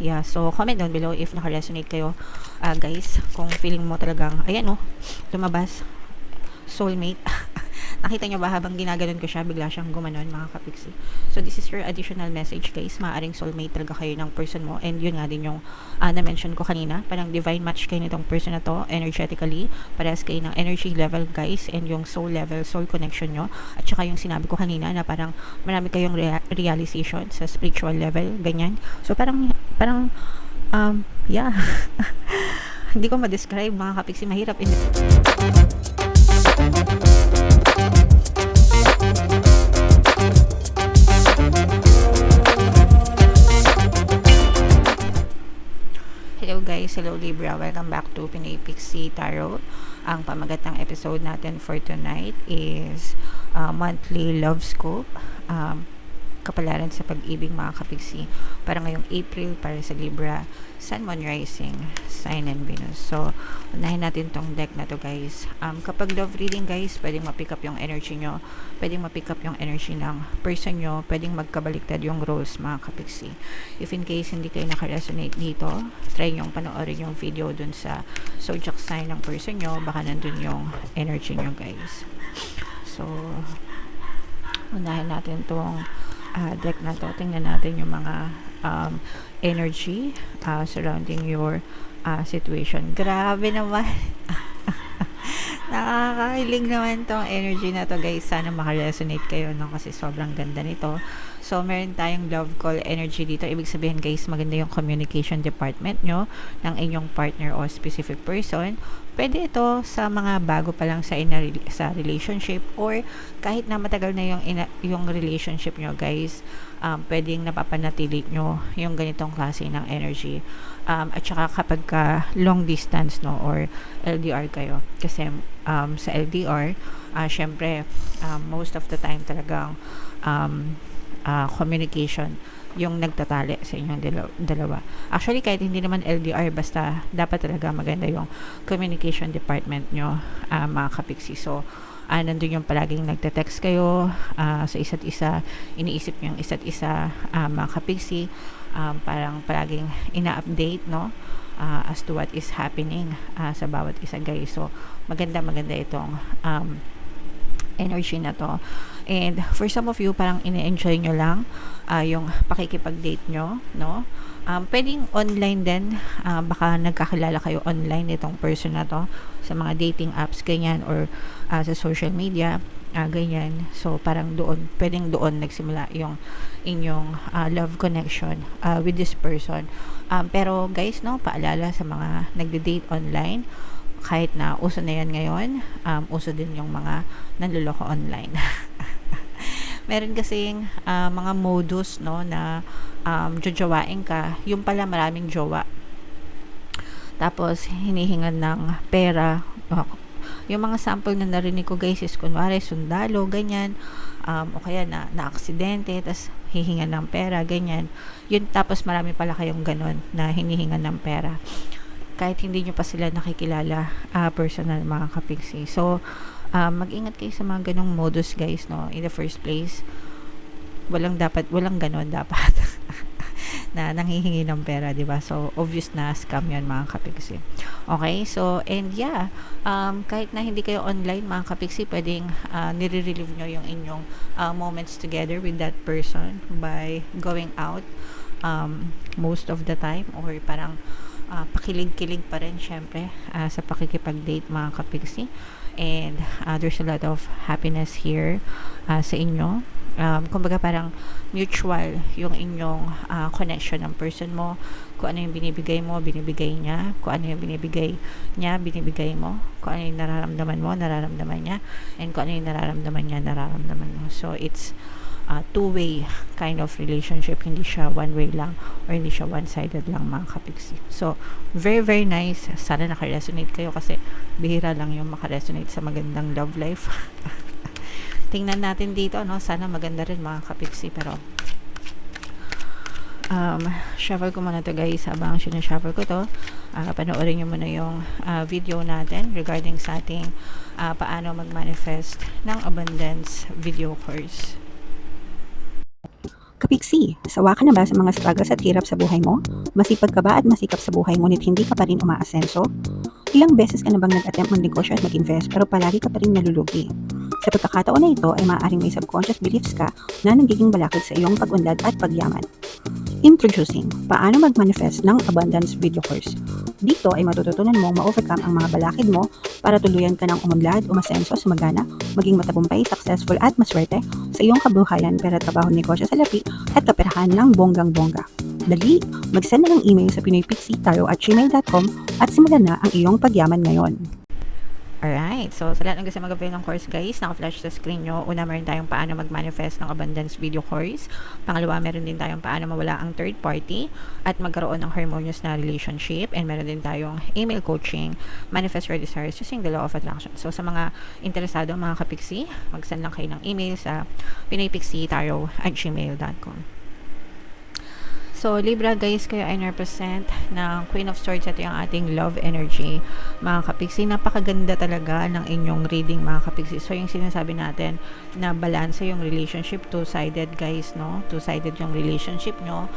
Yeah, so comment down below if naka-resonate kayo, guys, kung feeling mo talagang, ayan oh, lumabas, soulmate. Nakita nyo ba habang ginaganon ko siya, bigla siyang gumanon, mga kapiksi. So, this is your additional message, guys. Maaring soulmate talaga kayo ng person mo. And yun nga din yung na-mention ko kanina. Parang divine match kayo nitong person na to, energetically. Parehas kayo ng energy level, guys. And yung soul level, soul connection nyo. At saka yung sinabi ko kanina na parang marami kayong realization sa spiritual level, ganyan. So, yeah. Hindi ko ma-describe, mga kapiksi. Mahirap. Hello guys, hello Libra, welcome back to Pinoy Pixie Tarot. Ang pamagat ng episode natin for tonight is monthly love scope, kapalaran sa pag-ibig, mga kapiksi, para ngayong April para sa Libra, Sun, Moon, Rising, Sign and Venus. So, unahin natin tong deck na to, guys. Kapag love reading, guys, pwedeng ma-pick up yung energy nyo, pwedeng ma-pick up yung energy ng person nyo, pwedeng magkabaliktad yung roles, mga kapiksi. If in case hindi kayo naka-resonate dito, try nyong panoorin yung video dun sa zodiac sign ng person nyo, baka nandun yung energy nyo, guys. So, unahin natin tong deck na to. Tingnan natin yung mga energy surrounding your situation. Grabe naman. Nakakahilig naman tong energy na to, guys. Sana makaresonate kayo, no? Kasi sobrang ganda nito. So, meron tayong love call energy dito. Ibig sabihin, guys, maganda yung communication department nyo ng inyong partner o specific person. Pwede ito sa mga bago pa lang sa relationship, or kahit na matagal na yung relationship nyo, guys. Pwedeng napapanatili nyo yung ganitong klase ng energy. At saka kapag long distance, no, or LDR kayo. Kasi sa LDR, syempre, most of the time talagang communication yung nagtatali sa inyong dalawa. Actually, kahit hindi naman LDR, basta dapat talaga maganda yung communication department nyo, mga kapiksi. So, nandun yung palaging nagte-text kayo sa isa't isa, iniisip nyo yung isa't isa, mga kapiksi, parang palaging ina-update, no, as to what is happening sa bawat isa, guys. So, maganda itong energy na to. And for some of you, parang ine-enjoy nyo lang yung pakikipag-date nyo, no? Pwedeng online din, baka nagkakilala kayo online itong person na to sa mga dating apps, ganyan, or sa social media, ganyan. So, parang pwedeng doon nagsimula yung inyong love connection with this person. Pero guys, no, paalala sa mga nagde-date online, kahit na uso na yan ngayon, uso din yung mga nanluloko online. Meron kasing mga modus, no, na jojowain ka, yung pala maraming jowa, tapos hinihingan ng pera. Yung mga sample na narinig ko, guys, is kunwari sundalo, ganyan, o kaya na aksidente, tapos hihingan ng pera, ganyan. Yun, tapos marami pala kayong ganon na hinihingan ng pera kahit hindi nyo pa sila nakikilala personal, mga kapiksi. So, mag-ingat kayo sa mga ganong modus, guys, no. In the first place, walang ganon dapat na nanghihingi ng pera, di ba? So, obvious na scam yan, mga kapiksi. Okay? So, and yeah, kahit na hindi kayo online, mga kapiksi, pwedeng nire-relieve nyo yung inyong moments together with that person by going out most of the time, or parang pakilig-kilig pa rin, syempre, sa pakikipag-date, mga kapiksi. And there's a lot of happiness here sa inyo. Kumbaga parang mutual yung inyong connection ng person mo. Kung ano yung binibigay mo, binibigay niya. Kung ano yung binibigay niya, binibigay mo. Kung ano yung nararamdaman mo, nararamdaman niya. And kung ano yung nararamdaman niya, nararamdaman mo. So, it's two-way kind of relationship. Hindi siya one-way lang, or hindi siya one-sided lang, mga kapiksi. So, very, very nice. Sana naka-resonate kayo, kasi bihira lang yung maka-resonate sa magandang love life. Tingnan natin dito, no? Sana maganda rin, mga kapiksi. Pero shuffle ko muna to, guys. Habang sinashuffle ko to, panoorin nyo muna yung video natin regarding sa ating paano mag-manifest ng abundance video course. Kapiksi, sawa ka na ba sa mga struggles at hirap sa buhay mo? Masipag ka ba at masikap sa buhay ngunit hindi ka pa rin umaasenso? Ilang beses ka na bang nag-attempt magnegosyo at mag-invest pero palagi ka pa rin nalulugi? Sa pagkakataon na ito ay maaaring may subconscious beliefs ka na nagiging balakid sa iyong pag-unlad at pagyaman. Introducing, paano mag-manifest ng abundance video course. Dito ay matututunan mong ma-overcome ang mga balakid mo para tuluyan ka ng umunlad, umasenso, sumagana, maging matagumpay, successful at maswerte sa iyong kabuhayan, pera, trabaho, negosyo, salapi at kaperahan ng bonggang-bongga. Dali, mag-send na ng email sa pinoypixie@gmail.com at simulan na ang iyong pagyaman ngayon. Alright, so sa lahat ng gusto mag-avail ng course guys, naka-flash sa screen nyo. Una, meron tayong paano mag-manifest ng abundance video course. Pangalawa, meron din tayong paano mawala ang third party at magkaroon ng harmonious na relationship. And meron din tayong email coaching, manifest your desires using the law of attraction. So sa mga interesado, mga kapiksi, mag-send lang kayo ng email sa pinoypixie@gmail.com. So, Libra guys, kayo ay represent ng Queen of Swords. Ito yung ating love energy, mga kapiksi. Napakaganda talaga ng inyong reading, mga kapiksi. So, yung sinasabi natin na balance yung relationship, two-sided guys, no? Two-sided yung relationship nyo.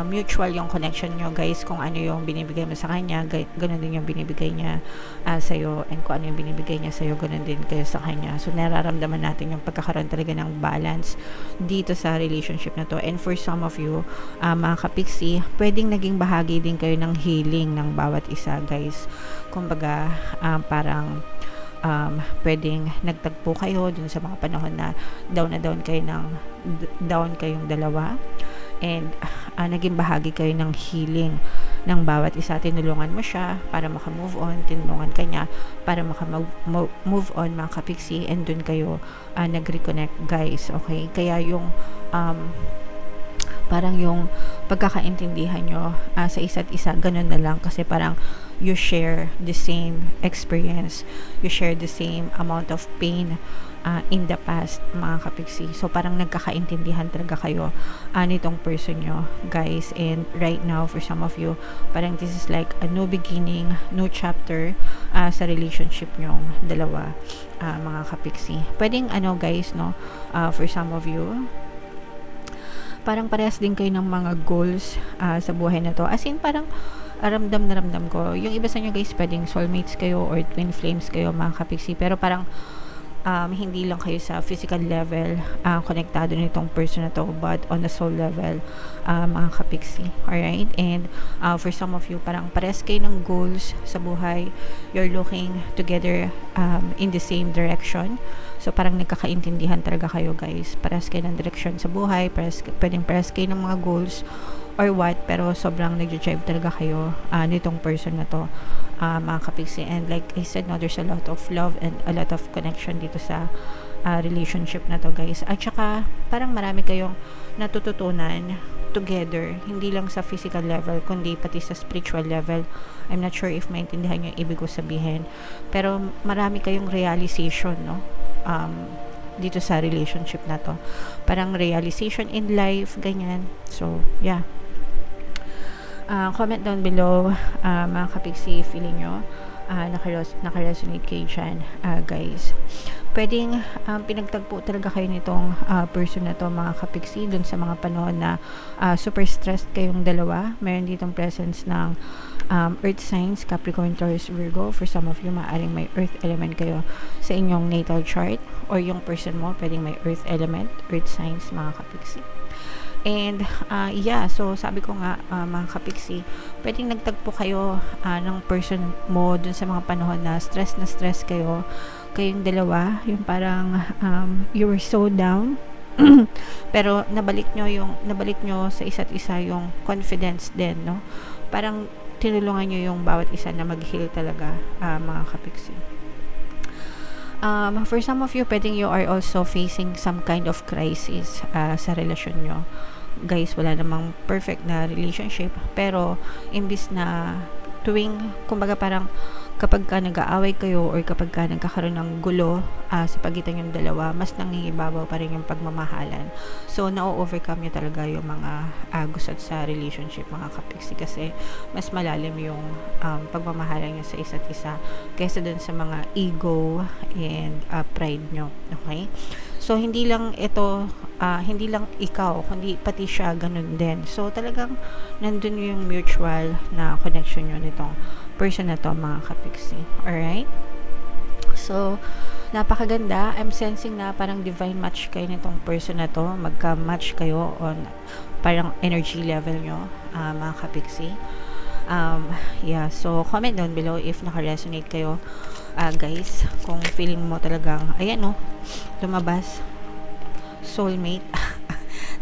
Mutual yung connection nyo guys. Kung ano yung binibigay mo sa kanya, ganun din yung binibigay niya sa'yo. And kung ano yung binibigay niya sa'yo, ganun din kayo sa kanya. So, nararamdaman natin yung pagkakaroon talaga ng balance dito sa relationship na to. And for some of you, mga kapiksi, pwedeng naging bahagi din kayo ng healing ng bawat isa guys. Kumbaga, parang pwedeng nagtagpo kayo dun sa mga panahon na down kayong dalawa, and naging bahagi kayo ng healing ng bawat isa. Tinulungan mo siya para maka-move on, tinulungan ka niya para maka-move on, mga kapiksi, and dun kayo nag-reconnect guys. Okay, kaya yung parang yung pagkakaintindihan nyo sa isa't isa, ganun na lang, kasi parang you share the same experience, you share the same amount of pain in the past, mga kapiksi. So parang nagkakaintindihan talaga kayo nitong person nyo guys. And right now, for some of you, parang this is like a new beginning, new chapter sa relationship nyong dalawa, mga kapiksi. Pwedeng guys, no, for some of you, parang parehas din kayo ng mga goals sa buhay na to. As in, parang ramdam na ramdam ko. Yung iba sa inyo guys, pwedeng soulmates kayo or twin flames kayo, mga kapiksi. Pero parang hindi lang kayo sa physical level konektado nitong person na to, but on the soul level, mga kapiksi. Alright? And for some of you, parang parehas kayo ng goals sa buhay. You're looking together in the same direction. So, parang nagkakaintindihan talaga kayo guys. Parehas kayo ng direction sa buhay, pwedeng parehas kayo ng mga goals or what, pero sobrang nag-drive talaga kayo nitong person na to, mga kapiksi. And like I said, no, there's a lot of love and a lot of connection dito sa relationship na to guys. At saka, parang marami kayong natututunan together, hindi lang sa physical level, kundi pati sa spiritual level. I'm not sure if maintindihan nyo yung ibig ko sabihin, pero marami kayong realization, no, dito sa relationship na to. Parang realization in life, ganyan. So, yeah. Comment down below, mga kapiksi, feeling nyo naka-resonate kayo dyan, guys. Pwedeng pinagtagpo talaga kayo nitong person na to, mga kapiksi, dun sa mga panahon na super stressed kayong dalawa. Meron ditong presence ng earth signs, Capricorn, Taurus, Virgo. For some of you, maaaring may earth element kayo sa inyong natal chart, or yung person mo pwedeng may earth element, earth signs, mga kapiksi. And yeah, so sabi ko nga, mga kapiksi, pwedeng nagtagpo kayo ng person mo dun sa mga panahon na stress kayo, kayong dalawa, yung parang you were so down pero nabalik nyo sa isa't isa yung confidence din, no? Parang tinulungan nyo yung bawat isa na mag-heal talaga, mga kapiksi. For some of you, pwedeng you are also facing some kind of crisis sa relasyon nyo. Guys, wala namang perfect na relationship, pero imbis na kumbaga parang kapag ka nag-aaway kayo or kapag ka nagkakaroon ng gulo sa pagitan yung dalawa, mas nangingibabaw pa rin yung pagmamahalan. So, na-overcome nyo talaga yung mga gusot sa relationship, mga kapiksi, kasi mas malalim yung pagmamahalan nyo sa isa't isa kaysa dun sa mga ego and pride nyo. Okay? So, hindi lang ito, hindi lang ikaw, kundi pati siya ganun din. So, talagang nandun yung mutual na connection nyo nitong person na to, mga kapiksi. Alright? So, napakaganda. I'm sensing na parang divine match kayo nitong person na to. Magka-match kayo on parang energy level nyo, mga kapiksi. Yeah, so comment down below if naka-resonate kayo, guys. Kung feeling mo talagang, ayan no, lumabas, soulmate.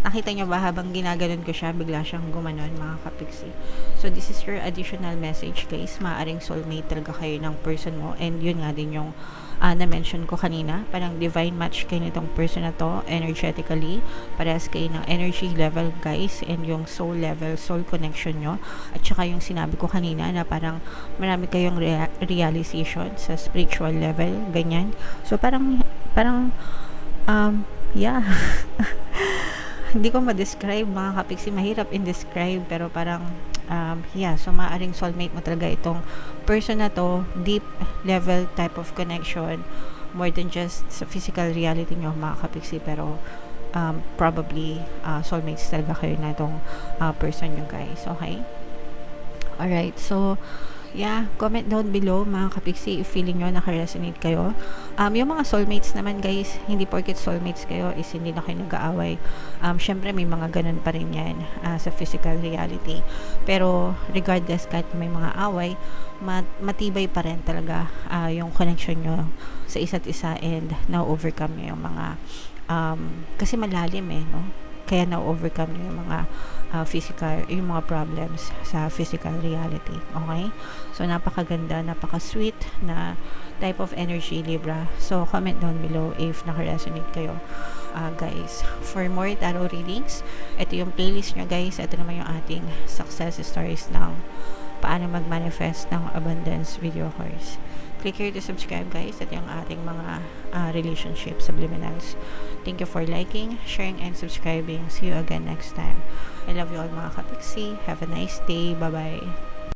Nakita nyo ba habang ginaganon ko siya, bigla siyang gumanon, mga kapiksi. So, this is your additional message, guys. Maaring soulmate talaga kayo ng person mo. And yun nga din yung na-mention ko kanina. Parang divine match kayo nitong person na to, energetically. Parehas kayo ng energy level, guys. And yung soul level, soul connection nyo. At saka yung sinabi ko kanina na parang marami kayong realization sa spiritual level, ganyan. So, parang, yeah. Hindi ko ma-describe, mga kapiksi, mahirap in-describe, pero parang yeah, so maaring soulmate mo talaga itong person na to, deep level type of connection, more than just sa physical reality nyo, mga kapiksi, pero probably soulmates talaga kayo na itong person nyo, guys. Okay? Alright, so yeah, comment down below, mga kapiksi, if feeling nyo naka-resonate kayo. Yung mga soulmates naman, guys, hindi porket soulmates kayo is hindi na kayo nag-aaway. Syempre may mga ganun pa rin yan sa physical reality. Pero regardless, kahit may mga away, matibay pa rin talaga yung connection nyo sa isa't isa, and na-overcome nyo yung mga kasi malalim no? Kaya na-overcome nyo yung mga physical, yung mga problems sa physical reality. Okay? So, napakaganda, napaka-sweet na type of energy, Libra. So, comment down below if naka-resonate kayo, guys. For more tarot readings, ito yung playlist nyo, guys. Ito naman yung ating success stories ng paano mag-manifest ng abundance video course. Click here to subscribe, guys. Ito yung ating mga relationship subliminals. Thank you for liking, sharing, and subscribing. See you again next time. I love you all, mga kapiksi. Have a nice day. Bye-bye.